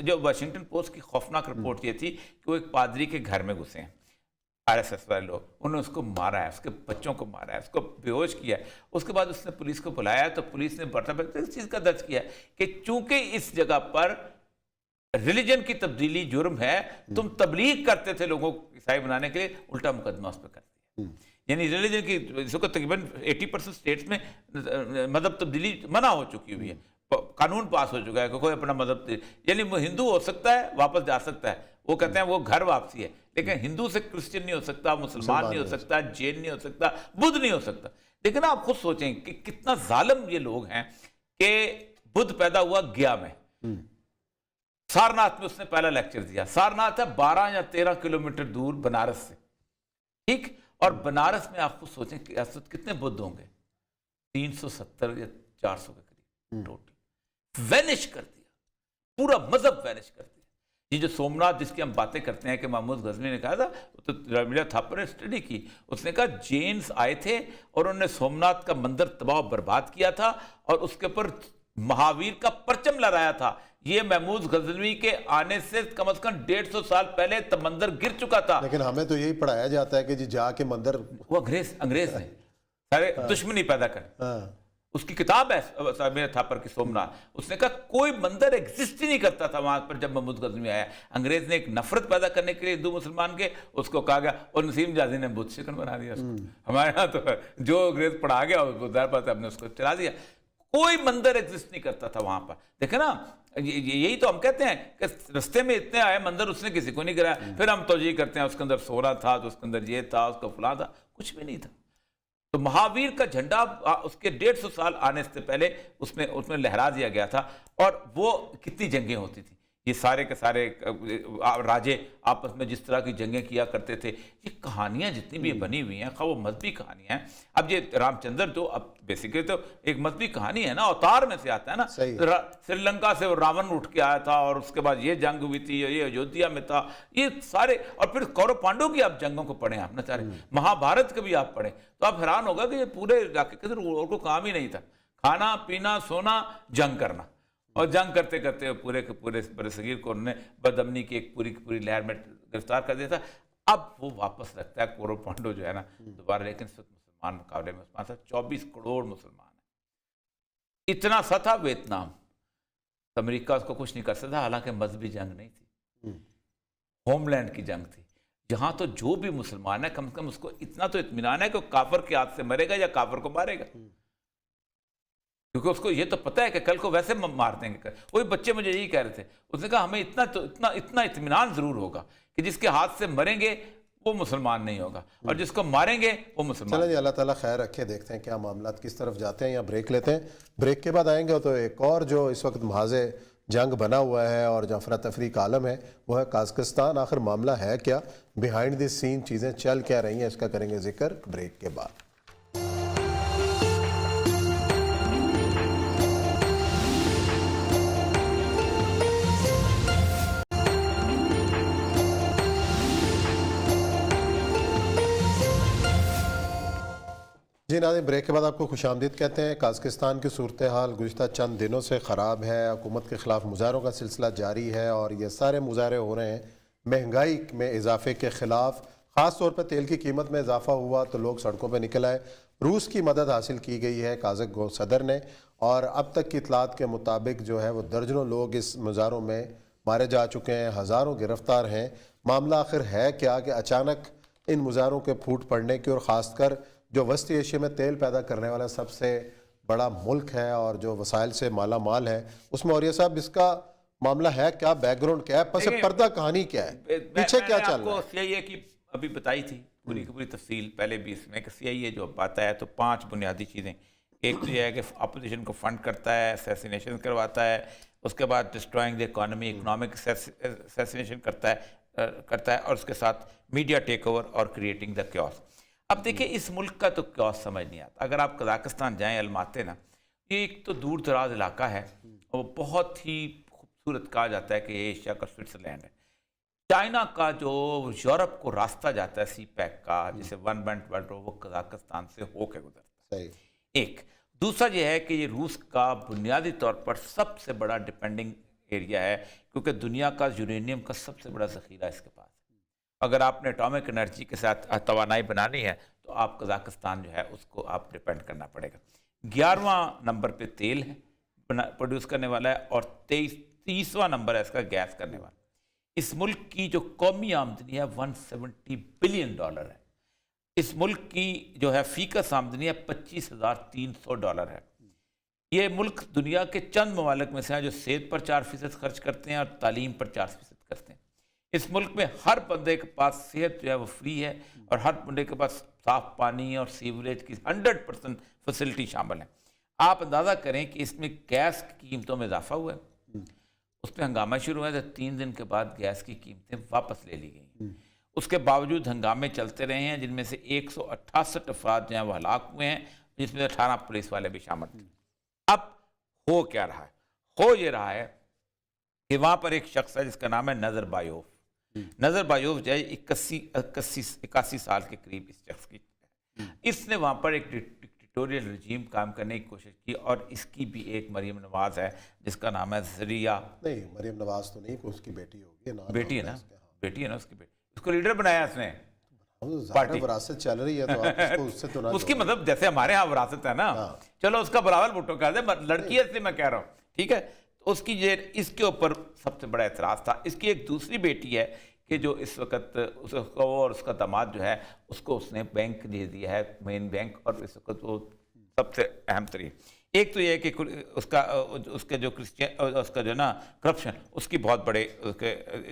جو واشنگٹن پوسٹ کی خوفناک رپورٹ یہ تھی کہ وہ ایک پادری کے گھر میں گھسے ہیں آر ایس ایس والے لوگ، انہوں نے اس کو مارا ہے، اس کے بچوں کو مارا ہے، اس کو بے ہوش کیا ہے. اس کے بعد اس نے پولیس کو بلایا تو پولیس نے اس چیز کا درج کیا کہ چونکہ اس جگہ پر ریلیجن کی تبدیلی جرم ہے، تم تبلیغ کرتے تھے لوگوں کو عیسائی بنانے کے لیے، الٹا مقدمہ اس پہ کر دیا. یعنی ریلیجن کی اس کو تقریباً 80% اسٹیٹس میں مذہب تبدیلی منع ہو چکی ہوئی ہے، قانون پاس ہو چکا ہے کہ کوئی اپنا مذہب، یعنی وہ ہندو ہو سکتا ہے واپس جا سکتا ہے، وہ کہتے ہیں وہ گھر واپسی ہے، لیکن ہندو سے کرسچن نہیں ہو سکتا، مسلمان نہیں ہو سکتا، جین نہیں ہو سکتا، بدھ نہیں ہو سکتا. لیکن آپ خود سوچیں کہ کتنا ظالم یہ لوگ ہیں کہ بدھ پیدا ہوا گیا میں، سارناتھ میں اس نے پہلا لیکچر دیا. سارناتھ ہے 12 یا 13 کلومیٹر دور بنارس سے، ٹھیک. اور بنارس میں آپ خود سوچیں کہ اس وقت کتنے بدھ ہوں گے، 370 یا 400 کے قریب ٹوٹل. وینش کر دیا پورا مذہب، وینش کر دیا. یہ جو سومناتھ جس کی ہم باتیں کرتے ہیں کہ محمود غزنوی نے کہا تھا، تو رمیلا تھاپر نے اسٹڈی کی، اس نے کہا جینز آئے تھے اور انہوں نے سومناتھ کا مندر تباہ و برباد کیا تھا اور اس کے اوپر مہاویر کا پرچم لہرایا تھا. یہ محمود غزنوی کے آنے سے کم از کم 150 سال پہلے مندر گر چکا تھا. لیکن ہمیں تو یہی پڑھایا جاتا ہے کہ جی جا کے مندر، وہ انگریز نے سارے دشمنی پیدا کر. اس کی کتاب ہے رمیلا تھاپر کی سومناتھ، اس نے کہا کوئی مندر ایگزسٹ ہی نہیں کرتا تھا وہاں پر جب محمود غزنوی آیا. انگریز نے ایک نفرت پیدا کرنے کے لیے ہندو مسلمان کے، اس کو کہا گیا، اور نسیم جازی نے بدھ شکن بنا دیا اس کو. ہمارے یہاں تو جو انگریز پڑھا گیا ظاہر بات ہے ہم نے اس کو چلا دیا. کوئی مندر ایگزسٹ نہیں کرتا تھا وہاں پر. دیکھیں نا، یہی تو ہم کہتے ہیں کہ رستے میں اتنے آئے مندر، اس نے کسی کو نہیں گرایا. پھر ہم توجیہ کرتے ہیں اس کے اندر سونا تھا، تو اس کے اندر یہ تھا، اس کا فلاں تھا، کچھ بھی نہیں تھا. تو مہاویر کا جھنڈا اس کے 150 سال آنے سے پہلے اس میں لہرا دیا گیا تھا. اور وہ کتنی جنگیں ہوتی تھیں، یہ سارے کے سارے راجے آپس میں جس طرح کی جنگیں کیا کرتے تھے. یہ کہانیاں جتنی بھی بنی ہوئی ہیں، خواہ وہ مذہبی کہانیاں ہیں. اب یہ رام چندر تو اب بیسیکلی تو ایک مذہبی کہانی ہے نا، اوتار میں سے آتا ہے نا. سری لنکا سے راون اٹھ کے آیا تھا اور اس کے بعد یہ جنگ ہوئی تھی، یہ ایودھیا میں تھا، یہ سارے. اور پھر کورو پانڈو کی آپ جنگوں کو پڑھیں، آپ نے سارے مہا بھارت کے بھی آپ پڑھیں تو آپ حیران ہوگا کہ یہ پورے علاقے کے اندر اور کو کام ہی نہیں تھا، کھانا پینا سونا جنگ کرنا. اور جنگ کرتے کرتے پورے کے پورے برصغیر کو انہوں نے بدامنی کی ایک پوری لہر میں گرفتار کر دیا تھا. اب وہ واپس رکھتا ہے کورو پانڈو جو ہے نا دوبارہ، لیکن اس وقت مسلمان مقابلے میں 24 کروڑ مسلمان ہیں. اتنا سا تھا ویتنام، امریکہ اس کو کچھ نہیں کر سکتا، حالانکہ مذہبی جنگ نہیں تھی، ہوم لینڈ کی جنگ تھی. جہاں تو جو بھی مسلمان ہے کم از کم اس کو اتنا تو اطمینان ہے کہ وہ کافر کے ہاتھ سے مرے گا یا کافر کو مارے گا، کیونکہ اس کو یہ تو پتہ ہے کہ کل کو ویسے مار دیں گے. وہی بچے مجھے یہی کہہ رہے تھے، اس نے کہا ہمیں اتنا اطمینان ضرور ہوگا کہ جس کے ہاتھ سے مریں گے وہ مسلمان نہیں ہوگا، اور جس کو ماریں گے وہ مسلمان۔ چلیں جی، اللہ تعالیٰ خیر رکھے، دیکھتے ہیں کیا معاملات کس طرف جاتے ہیں، یا بریک لیتے ہیں۔ بریک کے بعد آئیں گے تو ایک اور جو اس وقت محاذ جنگ بنا ہوا ہے اور جو افراتفری کا عالم ہے وہ ہے قازقستان۔ آخر معاملہ ہے کیا، بیہائنڈ دی سین چیزیں چل کیا رہی ہیں، اس کا کریں گے ذکر بریک کے بعد۔ جی ناظرین، بریک کے بعد آپ کو خوش آمدید کہتے ہیں۔ قازقستان کی صورتحال گزشتہ چند دنوں سے خراب ہے، حکومت کے خلاف مظاہروں کا سلسلہ جاری ہے، اور یہ سارے مظاہرے ہو رہے ہیں مہنگائی میں اضافے کے خلاف۔ خاص طور پہ تیل کی قیمت میں اضافہ ہوا تو لوگ سڑکوں پہ نکل آئے۔ روس کی مدد حاصل کی گئی ہے قازق صدر نے، اور اب تک کی اطلاعات کے مطابق جو ہے وہ درجنوں لوگ اس مظاہروں میں مارے جا چکے ہیں، ہزاروں گرفتار ہیں۔ معاملہ آخر ہے کیا کہ اچانک ان مظاہروں کے پھوٹ پڑنے کی، اور خاص کر جو وسطی ایشیا میں تیل پیدا کرنے والا سب سے بڑا ملک ہے اور جو وسائل سے مالا مال ہے، اس میں اوریہ صاحب اس کا معاملہ ہے کیا، بیک گراؤنڈ کیا ہے، پس پردہ کہانی کیا ہے، پیچھے کیا چل رہا ہے؟ سی آئی اے کی ابھی بتائی تھی پوری کی پوری تفصیل پہلے بھی اس میں، کہ سی آئی اے جو آتا ہے تو 5 بنیادی چیزیں، ایک تو یہ ہے کہ اپوزیشن کو فنڈ کرتا ہے، اسیسینیشن کرواتا ہے، اس کے بعد destroying the economy, economic assassination کرتا ہے، اور اس کے ساتھ میڈیا ٹیک اوور اور کریٹنگ دا کیوس۔ اب دیکھیں اس ملک کا تو کیوس سمجھ نہیں آتا۔ اگر آپ قازقستان جائیں، الماتے نا، یہ ایک تو دور دراز علاقہ ہے، اور بہت ہی خوبصورت کہا جاتا ہے کہ یہ ایشیا کا سوئٹزرلینڈ ہے۔ چائنا کا جو یورپ کو راستہ جاتا ہے سی پیک کا، جسے ون بیلٹ ون روڈ، وہ قازقستان سے ہو کے گزرتا ہے۔ ایک دوسرا یہ ہے کہ یہ روس کا بنیادی طور پر سب سے بڑا ڈیپینڈنگ ایریا ہے، کیونکہ دنیا کا یورینیم کا سب سے بڑا ذخیرہ اس کے پاس ہے۔ اگر آپ نے اٹامک انرجی کے ساتھ توانائی بنانی ہے تو آپ قازقستان جو ہے اس کو آپ ڈیپینڈ کرنا پڑے گا۔ 11واں نمبر پہ تیل ہے پروڈیوس کرنے والا ہے، اور 30واں نمبر ہے اس کا گیس کرنے والا۔ اس ملک کی جو قومی آمدنی ہے $170 بلین ہے۔ اس ملک کی جو ہے فیکس آمدنی ہے $25,300 ہے۔ یہ ملک دنیا کے چند ممالک میں سے ہیں جو صحت پر 4% خرچ کرتے ہیں اور تعلیم پر 4% کرتے ہیں۔ اس ملک میں ہر بندے کے پاس صحت جو ہے وہ فری ہے، اور ہر بندے کے پاس صاف پانی اور سیوریج کی 100% فیسلٹی شامل ہے۔ آپ اندازہ کریں کہ اس میں گیس کی قیمتوں میں اضافہ ہوا ہے، اس پہ ہنگامہ شروع ہوا ہے تو 3 دن کے بعد گیس کی قیمتیں واپس لے لی گئیں۔ اس کے باوجود ہنگامے چلتے رہے ہیں، جن میں سے 168 افراد جو ہیں وہ ہلاک ہوئے ہیں، جس میں 18 پولیس والے بھی شامل تھے۔ اب ہو کیا رہا ہے؟ ہو یہ رہا ہے کہ وہاں پر ایک شخص ہے جس کا نام ہے نظر بایوف۔ نظر بایوف جو ہے 81 سال کے قریب اس شخص کی، اس نے وہاں پر ایک ڈکٹیٹوریل رجیم قائم کرنے کی کوشش کی، اور اس کی بھی ایک مریم نواز ہے جس کا نام ہے ذریعہ۔ نہیں، مریم نواز تو نہیں، اس کی بیٹی ہوگی، بیٹی ہے نا، بیٹی ہے نا اس کی بیٹی، اس کو لیڈر بنایا اس نے، پارٹی وراثت چل رہی ہے تو آپ اس کو اس سے تو نہ اس کی مطلب جیسے ہمارے ہاں وراثت ہے نا، چلو اس کا براول بھٹو کر دے، لڑکی ہے اس لیے میں کہہ رہا ہوں، ٹھیک ہے۔ اس کی یہ اس کے اوپر سب سے بڑا اعتراض تھا۔ اس کی ایک دوسری بیٹی ہے کہ جو اس وقت اس کو اور اس کا داماد جو ہے اس کو اس نے بینک دے دیا ہے، مین بینک، اور اس وقت وہ سب سے اہم ترین۔ ایک تو یہ ہے کہ اس کا جو نا کرپشن، اس کی بہت بڑے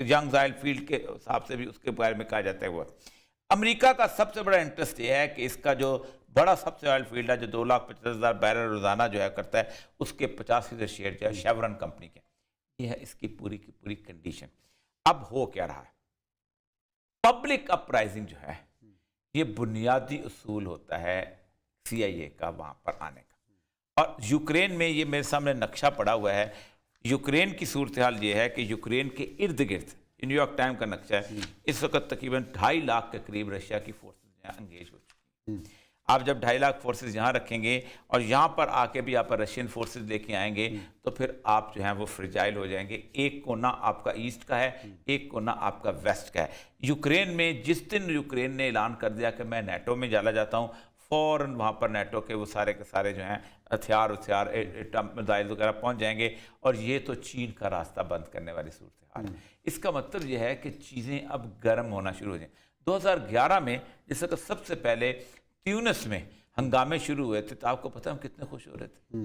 ینگ زائل فیلڈ کے حساب سے بھی اس کے بارے میں کہا جاتا ہے وہ۔ امریکہ کا سب سے بڑا انٹرسٹ یہ ہے کہ اس کا جو بڑا سب سے آئل فیلڈ ہے جو 2,50,000 بیرل روزانہ جو ہے کرتا ہے، اس کے 50% شیئر جو ہے شیورن کمپنی کے۔ یہ ہے اس کی پوری کی پوری کنڈیشن۔ اب ہو کیا رہا ہے؟ پبلک اپرائزنگ جو ہے یہ بنیادی اصول ہوتا ہے سی آئی اے کا وہاں پر آنے کا، اور یوکرین میں یہ میرے سامنے نقشہ پڑا ہوا ہے۔ یوکرین کی صورتحال یہ ہے کہ یوکرین کے ارد گرد، نیو یارک ٹائم کا نقشہ ہے، اس وقت تقریباً 2.5 لاکھ کے قریب رشیا کی فورسز یہاں انگیج ہو چکی ہیں۔ آپ جب 2.5 لاکھ فورسز یہاں رکھیں گے اور یہاں پر آ کے بھی آپ رشین فورسز لے کے آئیں گے تو پھر آپ جو ہیں وہ فرجائل ہو جائیں گے۔ ایک کونا آپ کا ایسٹ کا ہے، ایک کونا آپ کا ویسٹ کا ہے۔ یوکرین میں جس دن یوکرین نے اعلان کر دیا کہ میں نیٹو میں چلا جاتا ہوں، فوراً وہاں پر نیٹو کے وہ سارے کے سارے جو ہیں ہتھیار میزائل وغیرہ پہنچ جائیں گے، اور یہ تو چین کا راستہ بند کرنے والی صورتحال ہے۔ اس کا مطلب یہ ہے کہ چیزیں اب گرم ہونا شروع ہو جائیں۔ 2011 میں جس وقت سب سے پہلے تیونس میں ہنگامے شروع ہوئے تھے تو آپ کو پتہ ہم کتنے خوش ہو رہے تھے،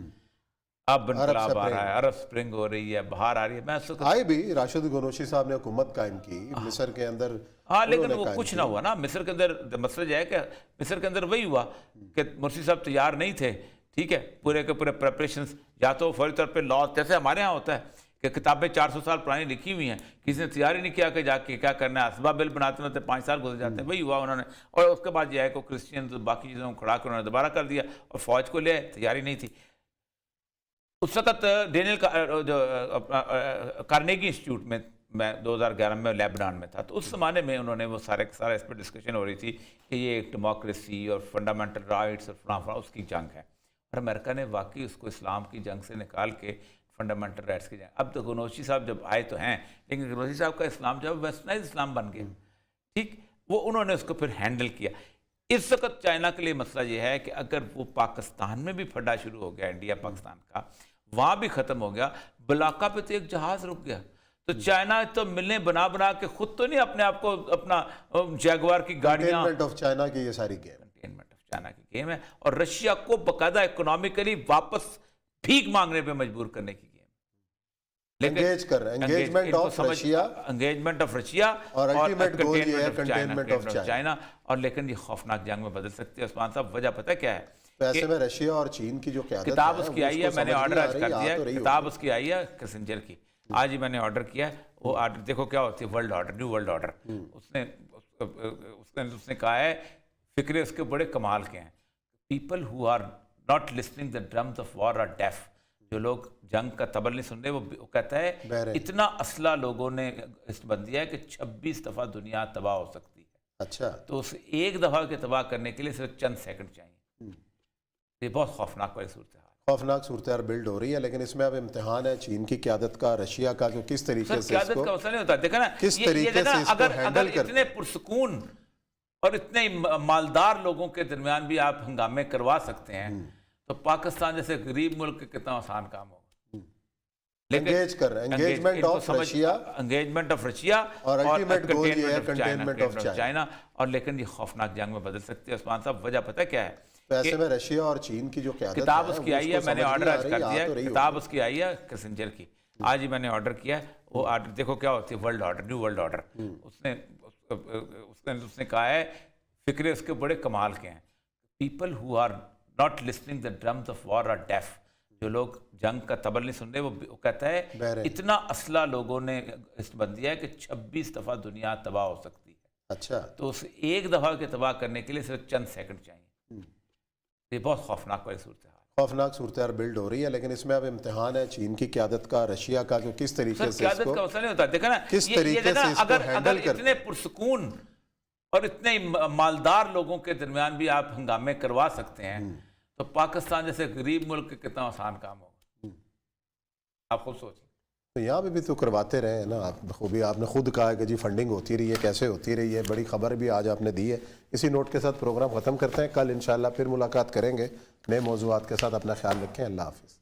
اب انقلاب آ رہا ہے، عرب سپرنگ ہو رہی ہے، بہار آ رہی ہے۔ میں اس وقت آئے بھی راشد غنوشی صاحب نے حکومت قائم کی مصر کے اندر، ہاں لیکن انہوں نے وہ قائم کچھ کیا۔ نہ ہوا نا مصر کے اندر. مسئلہ یہ ہے کہ مصر کے اندر وہی ہوا کہ مرسی صاحب تیار نہیں تھے. ٹھیک ہے, پورے کے پورے پریپریشنز, یا تو فوری طور پہ لا, جیسے ہمارے ہاں ہوتا ہے کہ کتابیں 400 سال پرانی لکھی ہوئی ہیں, کسی نے تیار ہی نہیں کیا کہ جا کے کیا کرنا ہے, اسباب بل بناتے ہوتے 5 سال گزر جاتے ہیں. وہی ہوا انہوں نے. اور اس کے بعد یہ ہے کہ کرسچین باقی چیزوں کو کھڑا کر انہوں نے دوبارہ کر دیا اور فوج کو لے آئے, تیاری نہیں تھی. اس وقت ڈینیل کارنیگی انسٹیٹیوٹ میں 2011 میں لیبنان میں تھا, تو اس زمانے میں انہوں نے وہ سارے اس پہ ڈسکشن ہو رہی تھی کہ یہ ایک ڈیموکریسی اور فنڈامنٹل رائٹس اور فلاں اس کی جنگ ہے. اور امریکہ نے واقعی اس کو اسلام کی جنگ سے نکال کے فنڈامنٹل رائٹس کی جنگ. اب تو غنوشی صاحب جب آئے تو ہیں, لیکن غنوشی صاحب کا اسلام جب ویسٹرنائز اسلام بن گیا, ٹھیک, وہ انہوں نے اس کو پھر ہینڈل کیا. اس وقت چائنا کے لیے مسئلہ یہ ہے کہ اگر وہ پاکستان میں بھی پھڈا شروع ہو گیا, انڈیا پاکستان کا, وہاں بھی ختم ہو گیا, بلاکا پہ تو ایک جہاز رک گیا. تو چائنا تو ملنے بنا کے خود تو نہیں اپنے آپ کو اپنا جیگوار کی گاڑیاں, کنٹینمنٹ آف چائنا کی یہ ساری گیم. کنٹینمنٹ آف چائنا کی گیم ہے, اور رشیا کو باقاعدہ اکنامیکلی واپس بھیک مانگنے پہ مجبور کرنے کی گیم. انگیج کر رہے ہیں, engagement of Russia, engagement of Russia اور الٹیمیٹ گول یہ ہے کنٹینمنٹ آف چائنا. اور لیکن یہ خوفناک جنگ میں بدل سکتی ہے. عثمان صاحب وجہ پتہ کیا ہے؟ ایسے میں رشیا اور چین کی جو قیادت کتاب اس کی آئی ہے, میں نے آرڈر آج کر دیا ہے, کتاب اس ہے. کی آئی ہے کسنجر کی, آج ہی میں نے آرڈر کیا ہے. وہ آرڈر دیکھو کیا ہوتی ہے, world order, new world order. اس نے کہا ہے فکرے اس کے بڑے کمال کے ہیں. People who are not listening the drums of war are deaf. جو لوگ جنگ کا تبل نہیں سن رہے, وہ کہتا ہے اتنا اسلحہ لوگوں نے بند دیا ہے کہ 26 دفعہ دنیا تباہ ہو سکتی ہے. اچھا, تو اس ایک دفعہ کے تباہ کرنے کے لیے صرف چند سیکنڈ چاہیے. یہ بہت خوفناک والی صورتحال, خوفناک صورتحال بلڈ ہو رہی ہے. لیکن اس میں اب امتحان ہے چین کی قیادت کا, رشیا کا, جو کس طریقے سے قیادت کا مسئلہ نہیں ہوتا. دیکھا نا کس طریقے سے اس کو ہینڈل کرتے. اتنے پرسکون اور اتنے مالدار لوگوں کے درمیان بھی آپ ہنگامے کروا سکتے ہیں, تو پاکستان جیسے غریب ملک کے کتنا آسان کام ہوگا. انگیج کر رہے ہیں, engagement of Russia, engagement of Russia اور الٹیمیٹ گول یہ ہے کنٹینمنٹ آف چائنا. اور لیکن یہ خوفناک جنگ میں بدل سکتی ہے. عثمان صاحب وجہ پتہ کیا ہے؟ ایسے میں رشیا اور چین کی جو قیادت کتاب اس کی آئی ہے, میں نے آرڈر آج کر دیا ہے, کتاب اس ہے. کی آئی ہے کسنجر کی, آج ہی میں نے آرڈر کیا ہے. وہ آرڈر دیکھو کیا ہوتی ہے, world order, new world order. اس نے کہا ہے فکرے اس کے بڑے کمال کے ہیں. People who are not listening the drums of war are deaf. جو لوگ جنگ کا تبل نہیں سن رہے, وہ کہتا ہے اتنا اسلحہ لوگوں نے بند دیا ہے کہ 26 دفعہ دنیا تباہ ہو سکتی ہے. اچھا, تو اس ایک دفعہ کے تباہ کرنے کے لیے صرف چند سیکنڈ چاہیے. یہ بہت خوفناک والی صورتحال, خوفناک صورتحال بلڈ ہو رہی ہے. لیکن اس میں اب امتحان ہے چین کی قیادت کا, رشیا کا, جو کس طریقے سے قیادت کا مسئلہ نہیں ہوتا. دیکھا نا کس طریقے سے اس کو ہینڈل کرتے. اتنے پرسکون اور اتنے مالدار لوگوں کے درمیان بھی آپ ہنگامے کروا سکتے ہیں, تو پاکستان جیسے غریب ملک کے کتنا آسان کام ہوگا. آپ خود سوچیں. تو یہاں پہ بھی تو کرواتے رہے ہیں نا آپ خوبی. آپ نے خود کہا کہ جی فنڈنگ ہوتی رہی ہے, کیسے ہوتی رہی ہے, بڑی خبر بھی آج آپ نے دی ہے. اسی نوٹ کے ساتھ پروگرام ختم کرتے ہیں. کل انشاءاللہ پھر ملاقات کریں گے نئے موضوعات کے ساتھ. اپنا خیال رکھیں. اللہ حافظ.